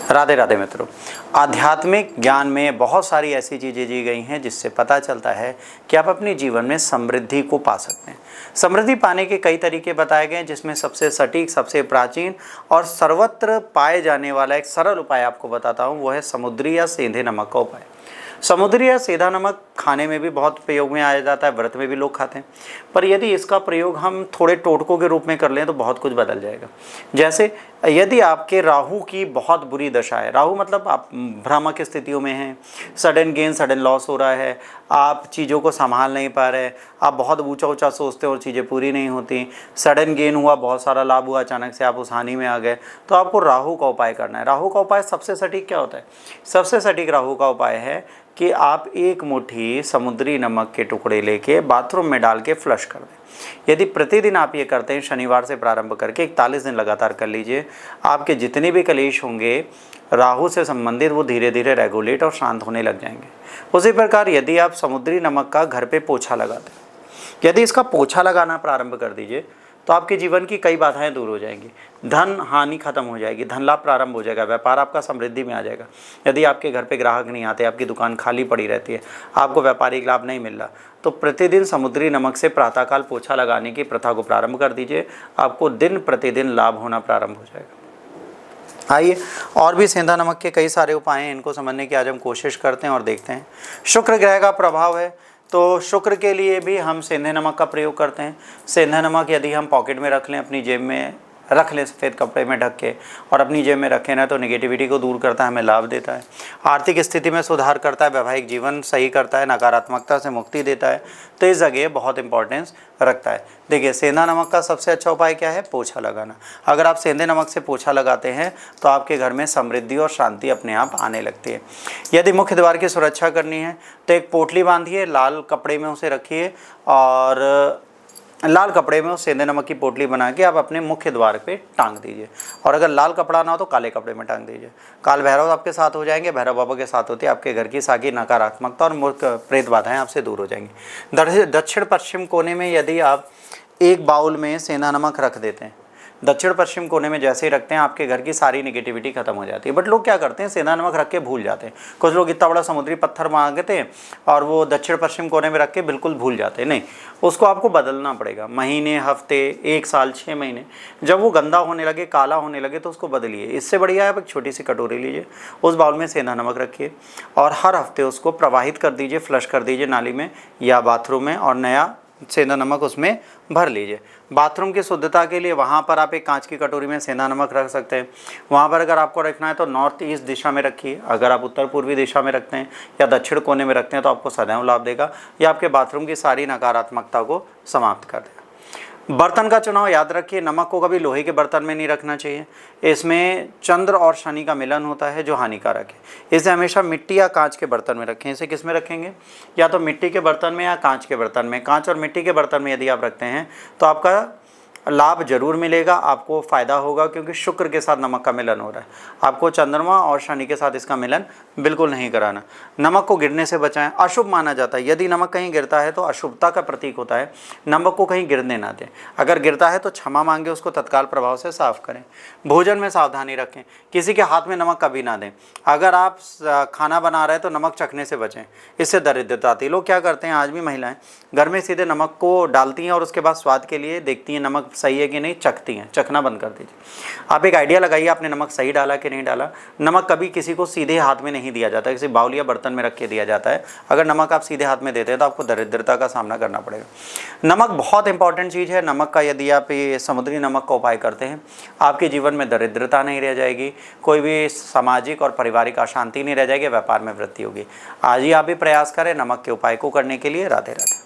राधे राधे मित्रों, आध्यात्मिक ज्ञान में बहुत सारी ऐसी चीज़ें दी गई हैं जिससे पता चलता है कि आप अपने जीवन में समृद्धि को पा सकते हैं। समृद्धि पाने के कई तरीके बताए गए हैं, जिसमें सबसे सटीक, सबसे प्राचीन और सर्वत्र पाए जाने वाला एक सरल उपाय आपको बताता हूँ, वो है समुद्री या सेंधे नमक का उपाय। समुद्री या सेंधा नमक खाने में भी बहुत प्रयोग में आया जाता है, व्रत में भी लोग खाते हैं, पर यदि इसका प्रयोग हम थोड़े टोटकों के रूप में कर लें तो बहुत कुछ बदल जाएगा। जैसे यदि आपके राहु की बहुत बुरी दशा है, राहु मतलब आप भ्रामक स्थितियों में हैं, सडन गेन सडन लॉस हो रहा है, आप चीज़ों को संभाल नहीं पा रहे, आप बहुत ऊंचा ऊंचा सोचते हो और चीज़ें पूरी नहीं होती, सडन गेन हुआ, बहुत सारा लाभ हुआ, अचानक से आप उस हानि में आ गए, तो आपको राहु का उपाय करना है। राहु का उपाय सबसे सटीक क्या होता है? सबसे सटीक राहु का उपाय है कि आप एक मुट्ठी समुद्री नमक के टुकड़े लेके बाथरूम में डाल के फ्लश कर दें। यदि प्रतिदिन आप ये करते हैं, शनिवार से प्रारंभ करके 41 दिन लगातार कर लीजिए, आपके जितने भी कलेश होंगे राहु से संबंधित वो धीरे धीरे रेगुलेट और शांत होने लग जाएंगे। उसी प्रकार यदि आप समुद्री नमक का घर पे पोछा लगाते हैं, यदि इसका पोछा लगाना प्रारंभ कर दीजिए तो आपके जीवन की कई बाधाएं दूर हो जाएंगी, धन हानि खत्म हो जाएगी, धन लाभ प्रारंभ हो जाएगा, व्यापार आपका समृद्धि में आ जाएगा। यदि आपके घर पे ग्राहक नहीं आते, आपकी दुकान खाली पड़ी रहती है, आपको व्यापारिक लाभ नहीं मिल रहा, तो प्रतिदिन समुद्री नमक से प्रातःकाल पोछा लगाने की प्रथा को प्रारंभ कर दीजिए। आपको दिन प्रतिदिन लाभ होना प्रारंभ हो जाएगा। आइए और भी सेंधा नमक के कई सारे उपाय हैं, इनको समझने की आज हम कोशिश करते हैं और देखते हैं। शुक्र ग्रह का प्रभाव है, तो शुक्र के लिए भी हम सेंधे नमक का प्रयोग करते हैं। सेंधा नमक यदि हम पॉकेट में रख लें, अपनी जेब में रख लें, सफ़ेद कपड़े में ढक के, और अपनी जेब में रखें ना, तो नेगेटिविटी को दूर करता है, हमें लाभ देता है, आर्थिक स्थिति में सुधार करता है, वैवाहिक जीवन सही करता है, नकारात्मकता से मुक्ति देता है। तो इस जगह बहुत इंपॉर्टेंस रखता है। देखिए, सेंधा नमक का सबसे अच्छा उपाय क्या है? पोछा लगाना। अगर आप सेंधे नमक से पोछा लगाते हैं तो आपके घर में समृद्धि और शांति अपने आप आने लगती है। यदि मुख्य द्वार की सुरक्षा करनी है तो एक पोटली बांधिए, लाल कपड़े में उसे रखिए और लाल कपड़े में उस सेंधे नमक की पोटली बना के आप अपने मुख्य द्वार पे टांग दीजिए। और अगर लाल कपड़ा ना हो तो काले कपड़े में टांग दीजिए। काल भैरव आपके साथ हो जाएंगे, भैरव बाबा के साथ होते आपके घर की सारी नकारात्मकता और मूर्ख प्रेत बाधाएं आपसे दूर हो जाएंगी। दक्षिण पश्चिम कोने में यदि आप एक बाउल में सेंधा नमक रख देते हैं, दक्षिण पश्चिम कोने में जैसे ही रखते हैं, आपके घर की सारी नेगेटिविटी खत्म हो जाती है। बट लोग क्या करते हैं, सेंधा नमक रख के भूल जाते हैं। कुछ लोग इतना बड़ा समुद्री पत्थर मांगते हैं और वो दक्षिण पश्चिम कोने में रख के बिल्कुल भूल जाते हैं। नहीं, उसको आपको बदलना पड़ेगा। महीने, हफ्ते, 1 साल, 6 महीने, जब वो गंदा होने लगे, काला होने लगे, तो उसको बदलिए। इससे बढ़िया आप एक छोटी सी कटोरी लीजिए, उस बाउल में सेंधा नमक रखिए और हर हफ्ते उसको प्रवाहित कर दीजिए, फ्लश कर दीजिए नाली में या बाथरूम में, और नया सेंधा नमक उसमें भर लीजिए। बाथरूम की शुद्धता के लिए वहाँ पर आप एक कांच की कटोरी में सेंधा नमक रख सकते हैं। वहाँ पर अगर आपको रखना है तो नॉर्थ ईस्ट दिशा में रखिए। अगर आप उत्तर पूर्वी दिशा में रखते हैं या दक्षिण कोने में रखते हैं तो आपको सदैव लाभ देगा। यह आपके बाथरूम की सारी नकारात्मकता को समाप्त कर देगा। बर्तन का चुनाव याद रखिए, नमक को कभी लोहे के बर्तन में नहीं रखना चाहिए। इसमें चंद्र और शनि का मिलन होता है जो हानिकारक है। इसे हमेशा मिट्टी या कांच के बर्तन में रखें। इसे किस में रखेंगे? या तो मिट्टी के बर्तन में या कांच के बर्तन में। कांच और मिट्टी के बर्तन में यदि आप रखते हैं तो आपका लाभ जरूर मिलेगा, आपको फ़ायदा होगा, क्योंकि शुक्र के साथ नमक का मिलन हो रहा है। आपको चंद्रमा और शनि के साथ इसका मिलन बिल्कुल नहीं कराना। नमक को गिरने से बचाएं, अशुभ माना जाता है। यदि नमक कहीं गिरता है तो अशुभता का प्रतीक होता है। नमक को कहीं गिरने ना दें। अगर गिरता है तो क्षमा मांगे, उसको तत्काल प्रभाव से साफ करें। भोजन में सावधानी रखें, किसी के हाथ में नमक कभी ना दें। अगर आप खाना बना रहे हैं तो नमक चखने से बचें, इससे दरिद्रता आती है। लोग क्या करते हैं, आज भी महिलाएं घर में सीधे नमक को डालती हैं और उसके बाद स्वाद के लिए देखती हैं नमक सही है कि नहीं, चखती हैं। चखना बंद कर दीजिए। आप एक आइडिया लगाइए, आपने नमक सही डाला कि नहीं डाला। नमक कभी किसी को सीधे हाथ में नहीं दिया जाता, किसी बाउल या बर्तन में रख के दिया जाता है। अगर नमक आप सीधे हाथ में देते हैं तो आपको दरिद्रता का सामना करना पड़ेगा। नमक बहुत इंपॉर्टेंट चीज़ है। नमक का यदि आप ये समुद्री नमक का उपाय करते हैं, आपके जीवन में दरिद्रता नहीं रह जाएगी, कोई भी सामाजिक और पारिवारिक अशांति नहीं रह जाएगी, व्यापार में वृद्धि होगी। आज ही आप भी प्रयास करें नमक के उपाय को करने के लिए। राधे राधे।